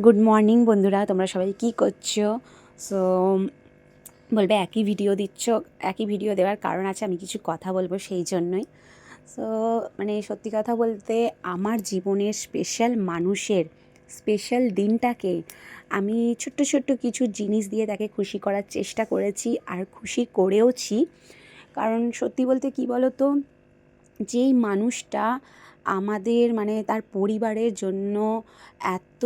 Good morning বন্ধুরা, তোমরা সবাই কী করছো? সো বলবে একই ভিডিও দিচ্ছ। একই ভিডিও দেওয়ার কারণ আছে, আমি কিছু কথা বলবো সেই জন্যই। সো সত্যি কথা বলতে, আমার জীবনের স্পেশাল মানুষের স্পেশাল দিনটাকে আমি ছোট্ট ছোট্ট কিছু জিনিস দিয়ে তাকে খুশি করার চেষ্টা করেছি, আর খুশি করেওছি। কারণ সত্যি বলতে কী বলো তো, যেই মানুষটা আমাদের তার পরিবারের জন্য এত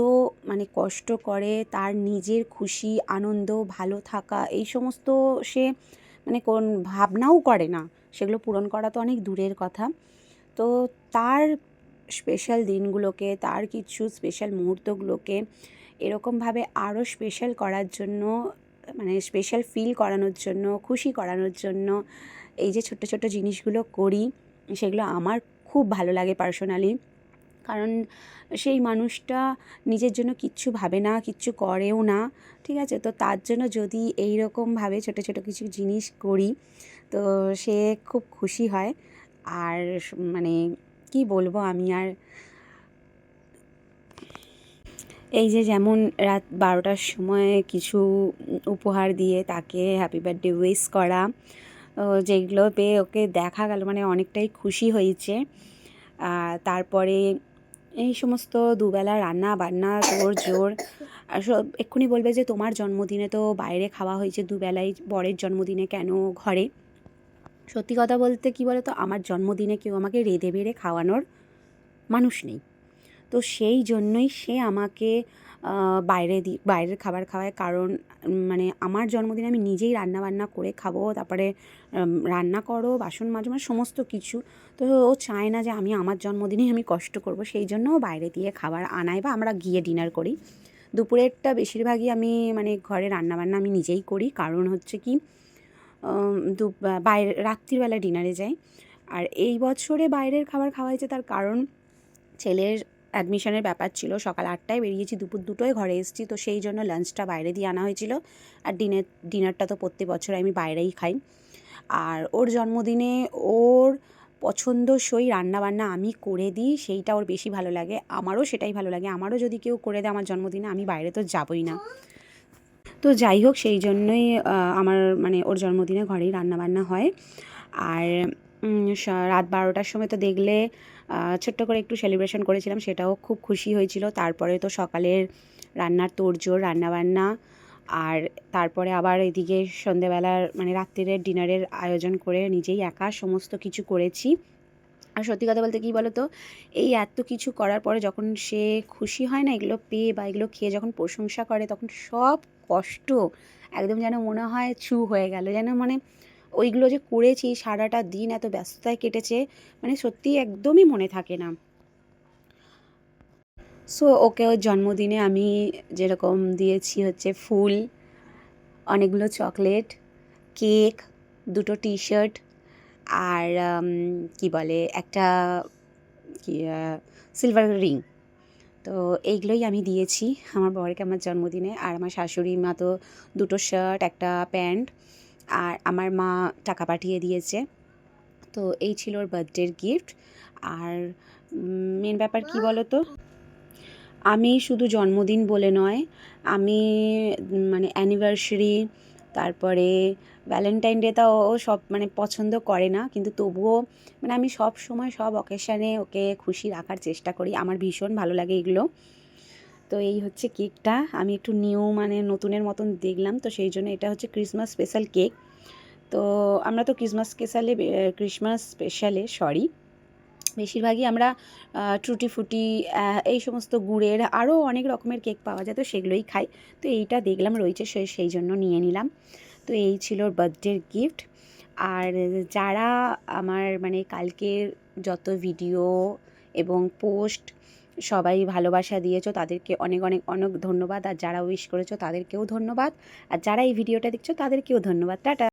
কষ্ট করে, তার নিজের খুশি আনন্দ ভালো থাকা এই সমস্ত সে কোন ভাবনাও করে না, সেগুলো পূরণ করা তো অনেক দূরের কথা। তো তার স্পেশাল দিনগুলোকে, তার কিছু স্পেশাল মুহূর্তগুলোকে এরকমভাবে আরও স্পেশাল করার জন্য, স্পেশাল ফিল করানোর জন্য, খুশি করানোর জন্য এই যে ছোট্ট ছোট্ট জিনিসগুলো করি, সেগুলো আমার খুব ভালো লাগে পার্সোনালি। কারণ সেই মানুষটা নিজের জন্য কিচ্ছু ভাবে না, কিচ্ছু করেও না, ঠিক আছে? তো তার জন্য যদি এই রকমভাবে ছোটো ছোটো কিছু জিনিস করি, তো সে খুব খুশি হয়। আর কি বলবো আমি আর, এই যে যেমন রাত 12টার সময় কিছু উপহার দিয়ে তাকে হ্যাপি বার্থডে উইশ করা, যেগুলো পেয়ে ওকে দেখা গেল অনেকটাই খুশি হয়েছে। তারপরে এই সমস্ত দুবেলা রান্না বান্না তোড়জোড়, আর সব এক্ষুনি বলবে যে তোমার জন্মদিনে তো বাইরে খাওয়া হয়েছে দুবেলাই, বরের জন্মদিনে কেন ঘরে? সত্যি কথা বলতে কী বলো তো, আমার জন্মদিনে কেউ আমাকে রেঁধে বেড়ে খাওয়ানোর মানুষ নেই। তো সেই জন্যই সে আমাকে বাইরের খাবার খাওয়ায়। কারণ আমার জন্মদিনে আমি নিজেই রান্নাবান্না করে খাবো, তারপরে রান্না করো, বাসন মাজো, সমস্ত কিছু। তো ও চায় না যে আমার জন্মদিনে আমি কষ্ট করব, সেই জন্য ও বাইরে দিয়ে খাবার আনায় বা আমরা গিয়ে ডিনার করি। দুপুরেরটা বেশিরভাগই আমি ঘরে রান্নাবান্না আমি নিজেই করি। কারণ হচ্ছে কি, বাইরে রাত্রিবেলা ডিনারে যাই। আর এই বছরে বাইরের খাবার খাওয়া হয়েছে, তার কারণ ছেলের অ্যাডমিশনের ব্যাপার ছিল। সকাল 8টায় বেরিয়েছি, দুপুর 2টোয় ঘরে এসেছি, তো সেই জন্য লাঞ্চটা বাইরে দিয়ে আনা হয়েছিল। আর ডিনারটা তো প্রত্যেক বছর আমি বাইরেই খাই। আর ওর জন্মদিনে ওর পছন্দসই রান্নাবান্না আমি করে দিই, সেইটা ওর বেশি ভালো লাগে। আমারও সেটাই ভালো লাগে, আমারও যদি কেউ করে দেয় আমার জন্মদিনে, আমি বাইরে তো যাবই না। তো যাই হোক, সেই জন্যই আমার ওর জন্মদিনে ঘরেই রান্নাবান্না হয়। আর রাত 12টার সময় তো দেখলে ছোট্ট করে একটু সেলিব্রেশন করেছিলাম, সেটাও খুব খুশি হয়েছিল। তারপরে তো সকালের রান্নার তোড়জোড়, রান্নাবান্না, আর তারপরে আবার এদিকে সন্ধেবেলার রাত্রিরের ডিনারের আয়োজন করে নিজেই একা সমস্ত কিছু করেছি। আর সত্যি কথা বলতে কী বলো তো, এই এত কিছু করার পরে যখন সে খুশি হয় না এগুলো পেয়ে, বা এগুলো খেয়ে যখন প্রশংসা করে, তখন সব কষ্ট একদম যেন মনে হয় ছু হয়ে গেল, যেন ওইগুলো যে করেছি সারাটা দিন এত ব্যস্ততায় কেটেছে, সত্যিই একদমই মনে থাকে না। সো ওকে ওর জন্মদিনে আমি যেরকম দিয়েছি হচ্ছে ফুল, অনেকগুলো চকলেট, কেক, 2টো টি-শার্ট, আর কি বলে একটা সিলভার রিং। তো এইগুলোই আমি দিয়েছি আমার বরকে আমার জন্মদিনে। আর আমার শাশুড়ি মা তো 2টো শার্ট, একটা প্যান্ট, আর আমার মা টাকা পাঠিয়ে দিয়েছে। তো এই ছিল ওর বার্থডের গিফট। আর মেন ব্যাপার কি বলো তো, আমি শুধু জন্মদিন বলে নয়, আমি অ্যানিভার্সারি, তারপরে ভ্যালেন্টাইন ডেটাও ও সব পছন্দ করে না, কিন্তু তবুও আমি সব সময় সব অকেশানে ওকে খুশি রাখার চেষ্টা করি। আমার ভীষণ ভালো লাগে এগুলো। তো এই হচ্ছে কেকটা, আমি একটু নিউ নতুনের মতন দেখলাম, তো সেই জন্য এটা হচ্ছে ক্রিসমাস স্পেশাল কেক। তো আমরা তো ক্রিসমাস স্পেশালে বেশিরভাগই আমরা টুটি ফুটি, এই সমস্ত গুড়ের আরও অনেক রকমের কেক পাওয়া যায়, তো সেগুলোই খাই। তো এইটা দেখলাম রয়েছে, সেই জন্য নিয়ে নিলাম। তো এই ছিল ওর বার্থডের গিফট। আর যারা আমার কালকের যত ভিডিও এবং পোস্ট সবাই ভালোবাসা দিয়েছো, তাদেরকে অনেক অনেক অনেক ধন্যবাদ। আর যারা উইশ করেছো তাদেরকেও ধন্যবাদ। আর যারা এই ভিডিওটা দেখছো তাদেরকেও ধন্যবাদ। টাটা।